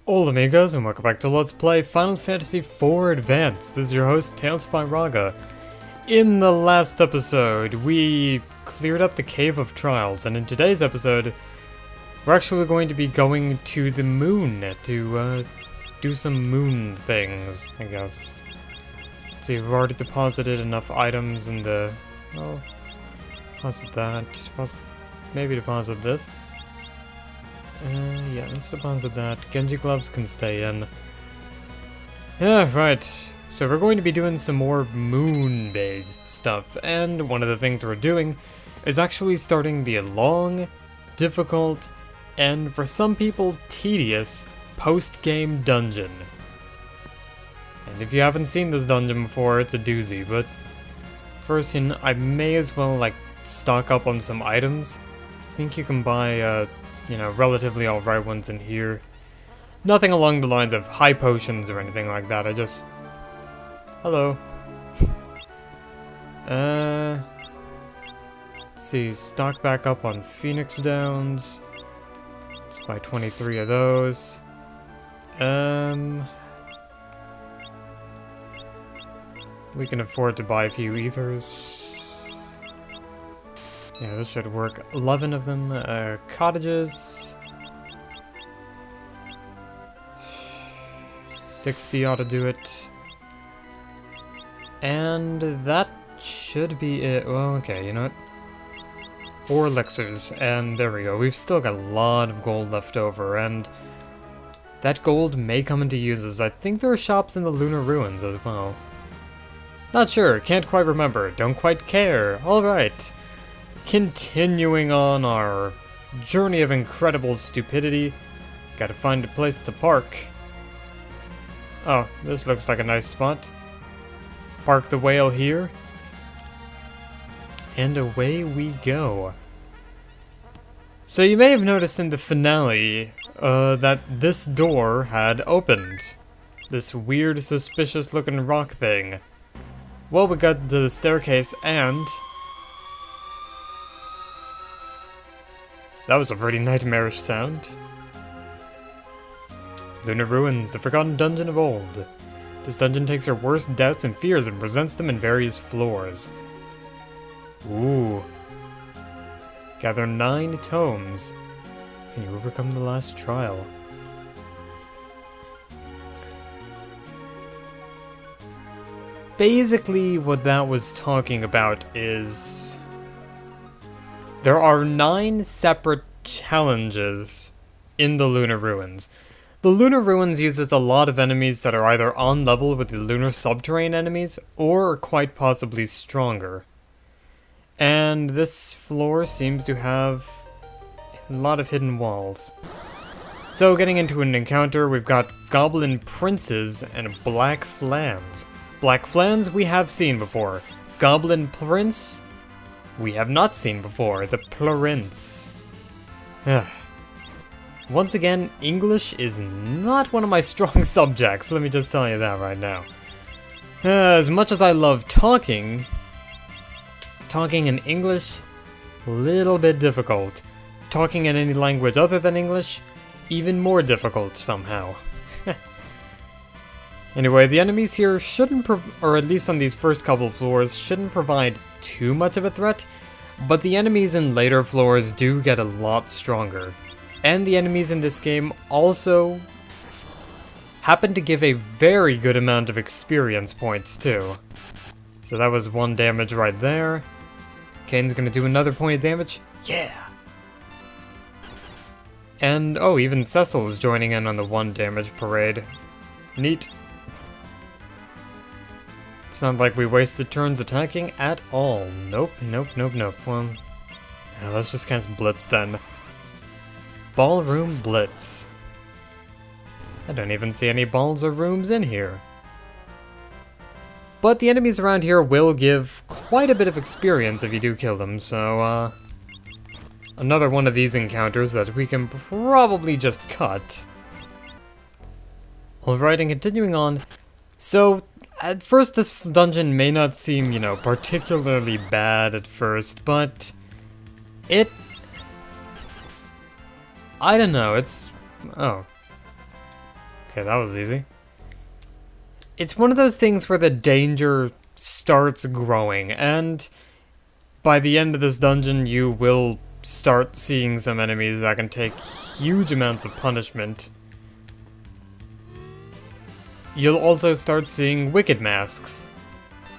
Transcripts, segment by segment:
Hola amigos, and welcome back to Let's Play Final Fantasy IV Advance. This is your host, Tails Raga. In the last episode, we cleared up the Cave of Trials, and in today's episode, we're actually going to be going to the moon to do some moon things, I guess. So we've already deposited enough items in the... well, deposit that, maybe deposit this. Yeah, let's deposit that. Genji gloves can stay in. Yeah, right. So we're going to be doing some more moon-based stuff, and one of the things we're doing is actually starting the long, difficult, and for some people tedious post-game dungeon. And if you haven't seen this dungeon before, it's a doozy, but first, I may as well, stock up on some items. I think you can buy, relatively alright ones in here. Nothing along the lines of high potions or anything like that, Hello. Let's see, stock back up on Phoenix Downs. Let's buy 23 of those. We can afford to buy a few ethers. Yeah, this should work. 11 of them. Cottages. 60 ought to do it. And that should be it. Well, okay, you know what? 4 elixirs, and there we go. We've still got a lot of gold left over, and that gold may come into uses. I think there are shops in the Lunar Ruins as well. Not sure, can't quite remember, don't quite care. Alright. Continuing on our journey of incredible stupidity, gotta find a place to park. Oh, this looks like a nice spot. Park the whale here. And away we go. So you may have noticed in the finale that this door had opened. This weird, suspicious looking rock thing. Well, we got to the staircase and... that was a pretty nightmarish sound. Lunar Ruins, the forgotten dungeon of old. This dungeon takes your worst doubts and fears and presents them in various floors. Ooh. Gather 9 tomes. Can you overcome the last trial? Basically, what that was talking about is... there are 9 separate challenges in the Lunar Ruins. The Lunar Ruins uses a lot of enemies that are either on level with the Lunar Subterrane enemies, or quite possibly stronger. And this floor seems to have a lot of hidden walls. So getting into an encounter, we've got Goblin Princes and Black Flans. Black Flans we have seen before. Goblin Prince... we have not seen before, the Prince. Once again, English is not one of my strong subjects, let me just tell you that right now. As much as I love talking in English, a little bit difficult. Talking in any language other than English, even more difficult somehow. Anyway, the enemies here shouldn't, or at least on these first couple floors, shouldn't provide too much of a threat, but the enemies in later floors do get a lot stronger. And the enemies in this game also happen to give a very good amount of experience points too. So that was 1 damage right there. Kane's gonna do another point of damage. Yeah! And, oh, even Cecil is joining in on the 1 damage parade. Neat. It's not like we wasted turns attacking at all. Nope, nope, nope, nope. Well, yeah, let's just cast Blitz then. Ballroom Blitz. I don't even see any balls or rooms in here. But the enemies around here will give quite a bit of experience if you do kill them, so, another one of these encounters that we can probably just cut. Alright, and continuing on. So, at first this dungeon may not seem, particularly bad at first, but I don't know, it's... oh. Okay, that was easy. It's one of those things where the danger starts growing, and by the end of this dungeon, you will start seeing some enemies that can take huge amounts of punishment. You'll also start seeing wicked masks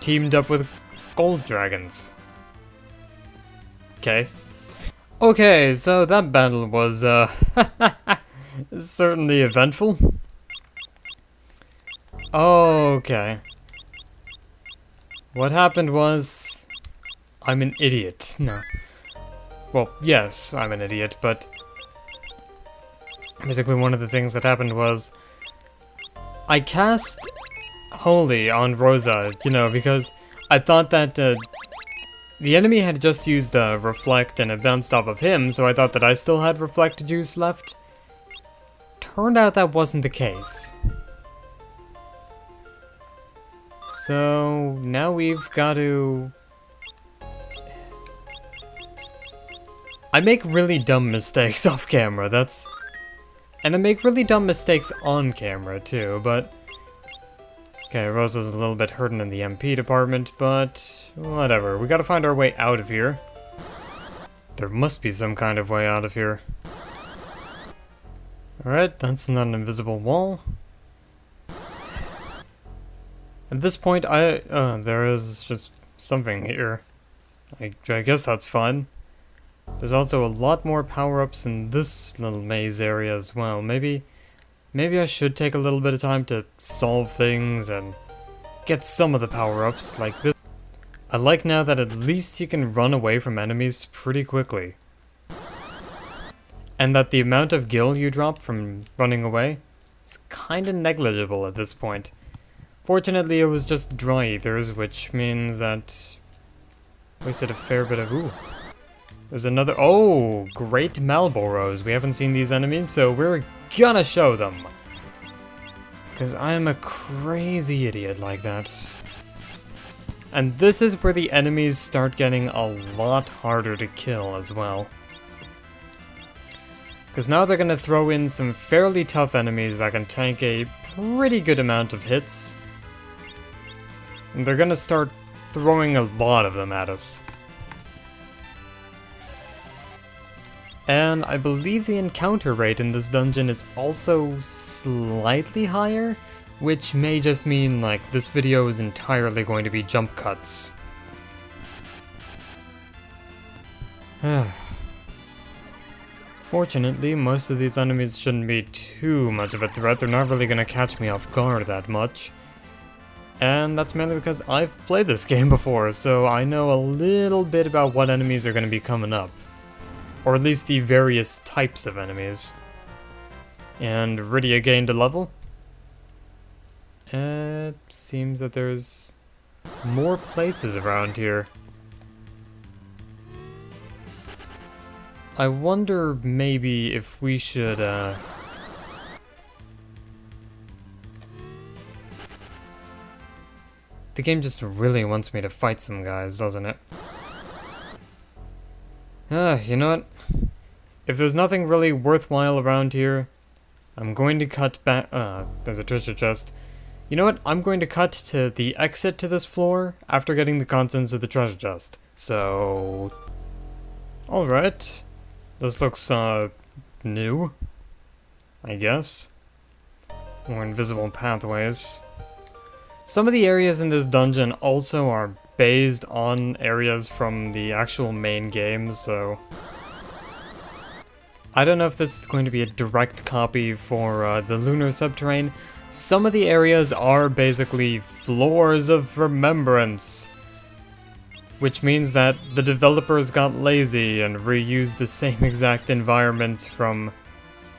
teamed up with gold dragons. Okay. Okay, so that battle was, certainly eventful. Okay. What happened was... I'm an idiot. No. Well, yes, I'm an idiot, but... basically one of the things that happened was... I cast Holy on Rosa, you know, because I thought that, the enemy had just used Reflect and it bounced off of him, so I thought that I still had Reflect juice left. Turned out that wasn't the case. So now we've got to... I make really dumb mistakes off camera, that's... And I make really dumb mistakes on camera too, but... Okay, Rosa's a little bit hurting in the MP department, but whatever. We gotta find our way out of here. There must be some kind of way out of here. Alright, that's not an invisible wall. At this point, there is just something here. I guess that's fun. There's also a lot more power-ups in this little maze area as well. Maybe I should take a little bit of time to solve things and get some of the power-ups like this. I like now that at least you can run away from enemies pretty quickly. And that the amount of gil you drop from running away is kinda negligible at this point. Fortunately, it was just dry ethers, which means that I wasted a fair bit of... Ooh. There's another... Oh! Great Malboros. We haven't seen these enemies, so we're gonna show them. Because I'm a crazy idiot like that. And this is where the enemies start getting a lot harder to kill as well. Because now they're gonna throw in some fairly tough enemies that can tank a pretty good amount of hits. And they're gonna start throwing a lot of them at us. And I believe the encounter rate in this dungeon is also slightly higher, which may just mean, like, this video is entirely going to be jump cuts. Fortunately, most of these enemies shouldn't be too much of a threat. They're not really gonna catch me off guard that much. And that's mainly because I've played this game before, so I know a little bit about what enemies are gonna be coming up. Or at least the various types of enemies. And Rydia gained a level. It seems that there's more places around here. I wonder maybe if we should, The game just really wants me to fight some guys, doesn't it? You know what? If there's nothing really worthwhile around here, I'm going to cut back... there's a treasure chest. You know what? I'm going to cut to the exit to this floor after getting the contents of the treasure chest. So... Alright. This looks, new. I guess. More invisible pathways. Some of the areas in this dungeon also are based on areas from the actual main game, so... I don't know if this is going to be a direct copy for the Lunar Subterrane. Some of the areas are basically floors of remembrance. Which means that the developers got lazy and reused the same exact environments from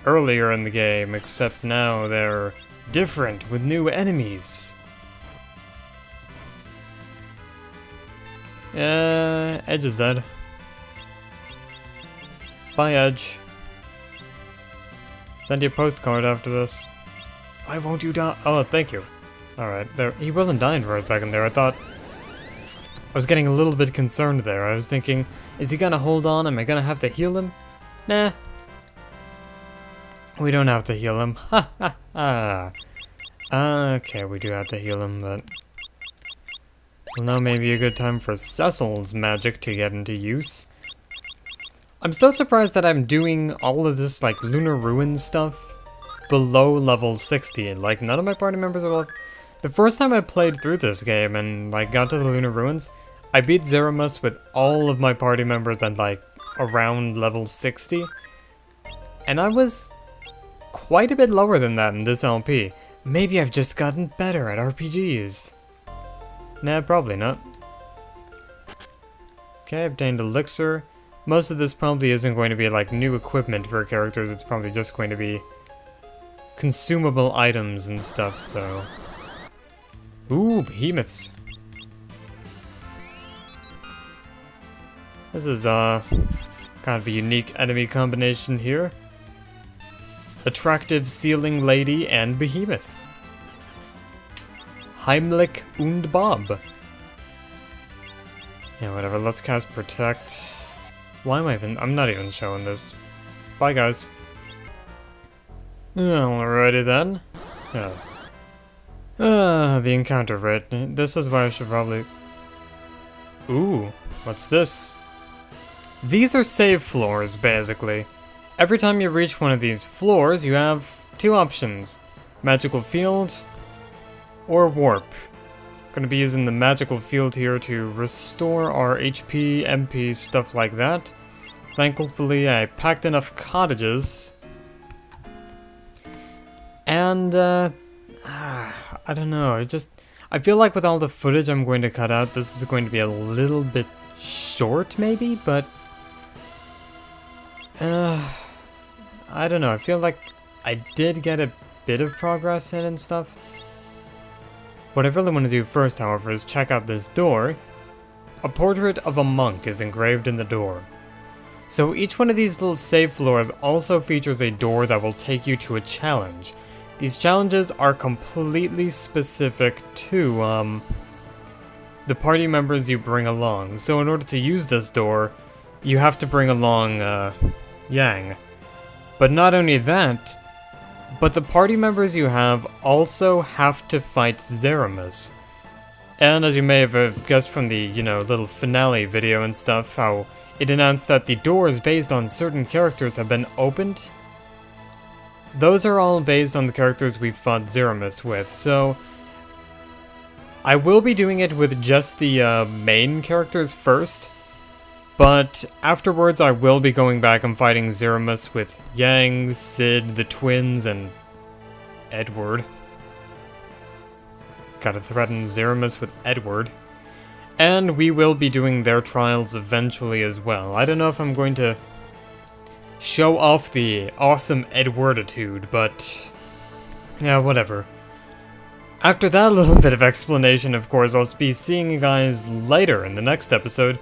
earlier in the game, except now they're different with new enemies. Edge is dead. Bye, Edge. Send you a postcard after this. Why won't you die? Oh, thank you. Alright, there. He wasn't dying for a second there. I was getting a little bit concerned there. I was thinking, is he gonna hold on? Am I gonna have to heal him? Nah. We don't have to heal him. Ha ha ha. Okay, we do have to heal him, but... Well, now may be a good time for Cecil's magic to get into use. I'm still surprised that I'm doing all of this, like, Lunar Ruins stuff below level 60. Like, none of my party members are level... The first time I played through this game and, like, got to the Lunar Ruins, I beat Zeramus with all of my party members at, like, around level 60. And I was quite a bit lower than that in this LP. Maybe I've just gotten better at RPGs. Nah, probably not. Okay, obtained Elixir. Most of this probably isn't going to be like new equipment for characters, it's probably just going to be consumable items and stuff, so... Ooh, behemoths. This is, kind of a unique enemy combination here. Attractive Ceiling Lady and Behemoth. Heimlich und Bob. Yeah, whatever, let's cast Protect. Why am I even... I'm not even showing this. Bye, guys. Alrighty then. The encounter rate. This is why I should probably... Ooh, what's this? These are save floors, basically. Every time you reach one of these floors, you have two options. Magical Field or Warp. Gonna be using the Magical Field here to restore our HP, MP, stuff like that. Thankfully, I packed enough cottages. And, I don't know, I feel like with all the footage I'm going to cut out, this is going to be a little bit short, maybe, but... I don't know, I feel like I did get a bit of progress in and stuff. What I really want to do first, however, is check out this door. A portrait of a monk is engraved in the door. So each one of these little save floors also features a door that will take you to a challenge. These challenges are completely specific to, the party members you bring along. So in order to use this door, you have to bring along, Yang. But not only that, but the party members you have also have to fight Zeramus. And as you may have guessed from the, little finale video and stuff, how it announced that the doors based on certain characters have been opened. Those are all based on the characters we fought Zeramus with, so... I will be doing it with just the main characters first, but afterwards I will be going back and fighting Zeramus with Yang, Sid, the twins, and Edward. Gotta threaten Zeramus with Edward. And we will be doing their trials eventually as well. I don't know if I'm going to show off the awesome Edwarditude, but yeah, whatever. After that little bit of explanation, of course, I'll be seeing you guys later in the next episode,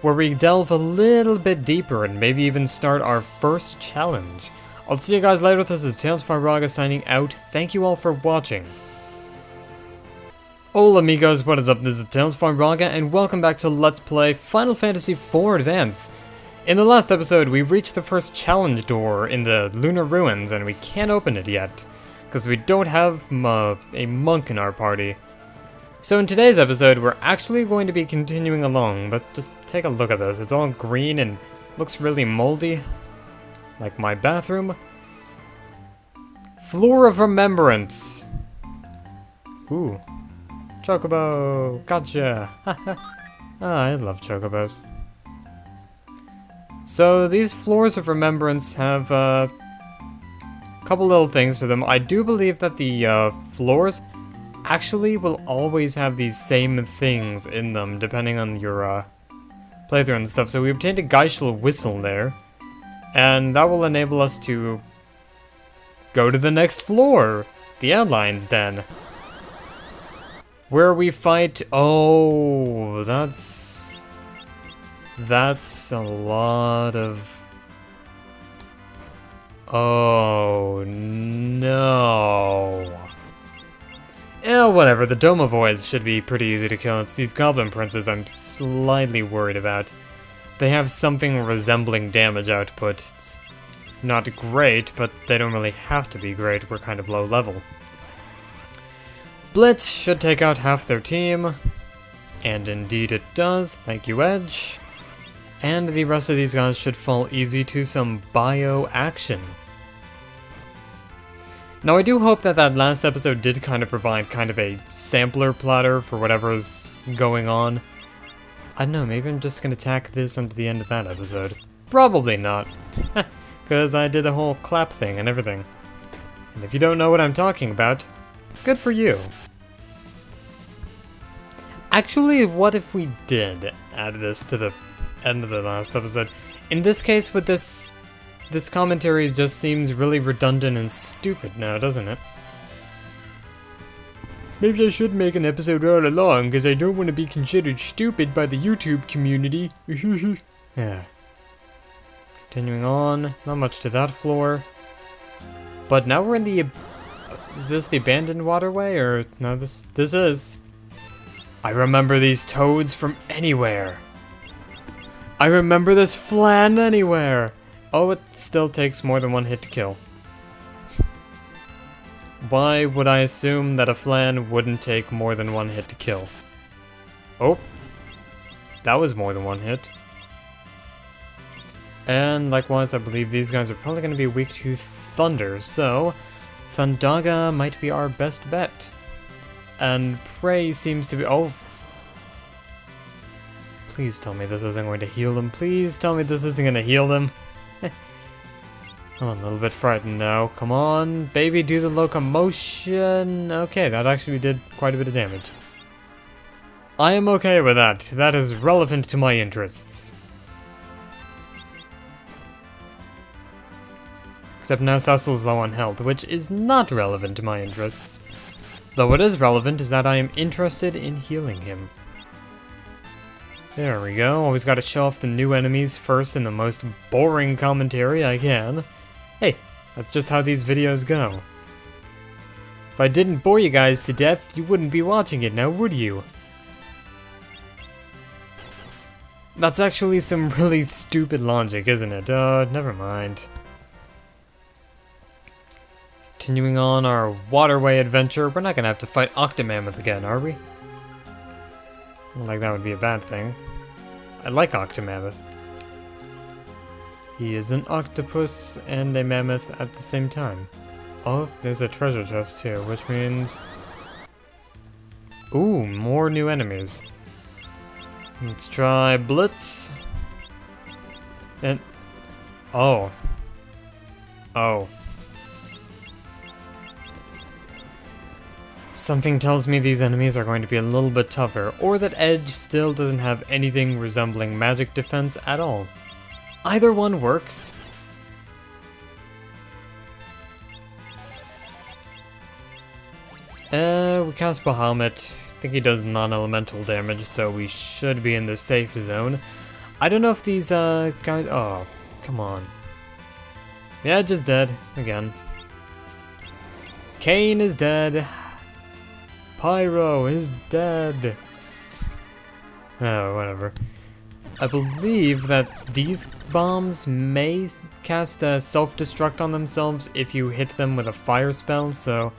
where we delve a little bit deeper and maybe even start our first challenge. I'll see you guys later. This is Tails5Raga signing out. Thank you all for watching. Hola amigos, what is up? This is Tails5Raga, and welcome back to Let's Play Final Fantasy IV Advance. In the last episode, we reached the first challenge door in the Lunar Ruins, and we can't open it yet, because we don't have a monk in our party. So in today's episode, we're actually going to be continuing along, but just take a look at this. It's all green and looks really moldy, like my bathroom. Floor of Remembrance. Ooh. Chocobo! Gotcha! I love chocobos. So these Floors of Remembrance have a couple little things to them. I do believe that the floors actually will always have these same things in them, depending on your playthrough and stuff. So we obtained a Geishel whistle there, and that will enable us to go to the next floor, the Airlines Den, where we fight... Oh, that's a lot of... Oh, no. Yeah, whatever, the Dome of Voids should be pretty easy to kill. It's these Goblin Princes I'm slightly worried about. They have something resembling damage output. not great, but they don't really have to be great. We're kind of low level. Blitz should take out half their team. And indeed it does. Thank you, Edge. And the rest of these guys should fall easy to some bio action. Now I do hope that that last episode did kind of provide kind of a sampler platter for whatever's going on. I don't know, maybe I'm just gonna tack this onto the end of that episode. Probably not. Because I did the whole clap thing and everything. And if you don't know what I'm talking about, good for you. Actually, what if we did add this to the end of the last episode? In this case, with this commentary just seems really redundant and stupid now, doesn't it? Maybe I should make an episode all along, because I don't want to be considered stupid by the YouTube community. Yeah. Continuing on, not much to that floor. But now we're in the... Is this the abandoned waterway, or... No, this is. I remember these toads from anywhere. I remember this flan anywhere. Oh, it still takes more than one hit to kill. Why would I assume that a flan wouldn't take more than one hit to kill? Oh, that was more than one hit. And likewise, I believe these guys are probably going to be weak to thunder, so Thundaga might be our best bet. And Prey seems to be... Oh. Please tell me this isn't going to heal him. Please tell me this isn't going to heal him. I'm a little bit frightened now. Come on, baby, do the locomotion. Okay, that actually did quite a bit of damage. I am okay with that. That is relevant to my interests. Except now Cecil is low on health, which is not relevant to my interests. Though what is relevant is that I am interested in healing him. There we go. Always gotta show off the new enemies first in the most boring commentary I can. Hey, that's just how these videos go. If I didn't bore you guys to death, you wouldn't be watching it now, would you? That's actually some really stupid logic, isn't it? Never mind. Continuing on our waterway adventure, we're not gonna have to fight Octomammoth again, are we? Like that would be a bad thing. I like Octomammoth. He is an octopus and a mammoth at the same time. Oh, there's a treasure chest too, which means... Ooh, more new enemies. Let's try Blitz. And... Oh. Oh. Something tells me these enemies are going to be a little bit tougher, or that Edge still doesn't have anything resembling magic defense at all. Either one works. We cast Bahamut. I think he does non-elemental damage, so we should be in the safe zone. I don't know if these guys... Oh, come on. Yeah, Edge is dead, again. Kane is dead. Pyro is dead. Oh, whatever. I believe that these bombs may cast a self-destruct on themselves if you hit them with a fire spell, so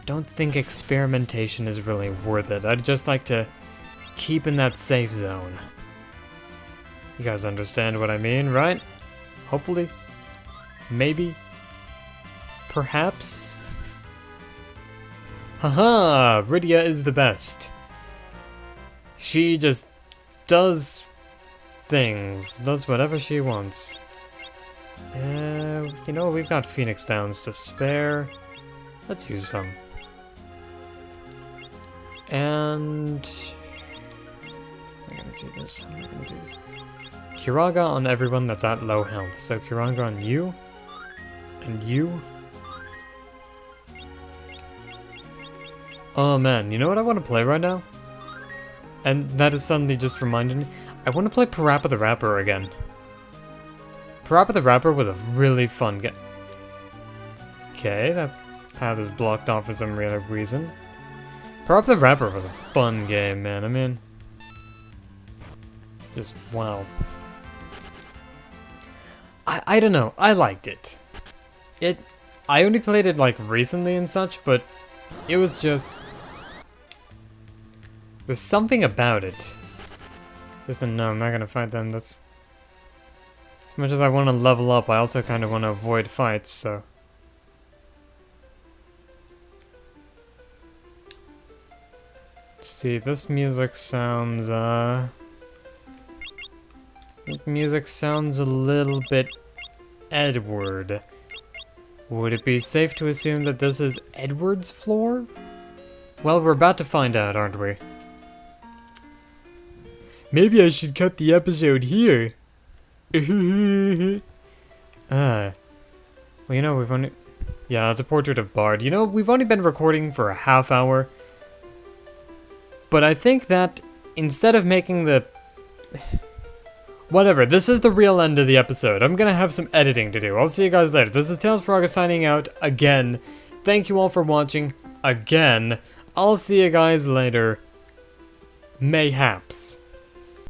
don't think experimentation is really worth it. I'd just like to keep in that safe zone. You guys understand what I mean, right? Hopefully. Maybe. Perhaps. Haha! Rydia is the best. She just does things, does whatever she wants. You know, we've got Phoenix Downs to spare. Let's use some. And... I'm gonna do this. I'm not gonna do this. Kiraga on everyone that's at low health. So Kiraga on you. And you. Oh man, you know what I want to play right now? And that is suddenly just reminded me. I want to play Parappa the Rapper again. Parappa the Rapper was a really fun game. Okay, that path is blocked off for some real reason. Parappa the Rapper was a fun game, man. I mean... Just, wow. I don't know, I liked it. I only played it like recently and such, but it was just... There's something about it. Just a no, I'm not gonna fight them, that's... As much as I want to level up, I also kind of want to avoid fights, so... Let's see, this music sounds, This music sounds a little bit Edward. Would it be safe to assume that this is Edward's floor? Well, we're about to find out, aren't we? Maybe I should cut the episode here. Well, you know, we've only... Yeah, it's a portrait of Bard. You know, we've only been recording for a half hour. But I think that instead of making the... Whatever, this is the real end of the episode. I'm gonna have some editing to do. I'll see you guys later. This is Tails Frogger signing out again. Thank you all for watching again. I'll see you guys later. Mayhaps.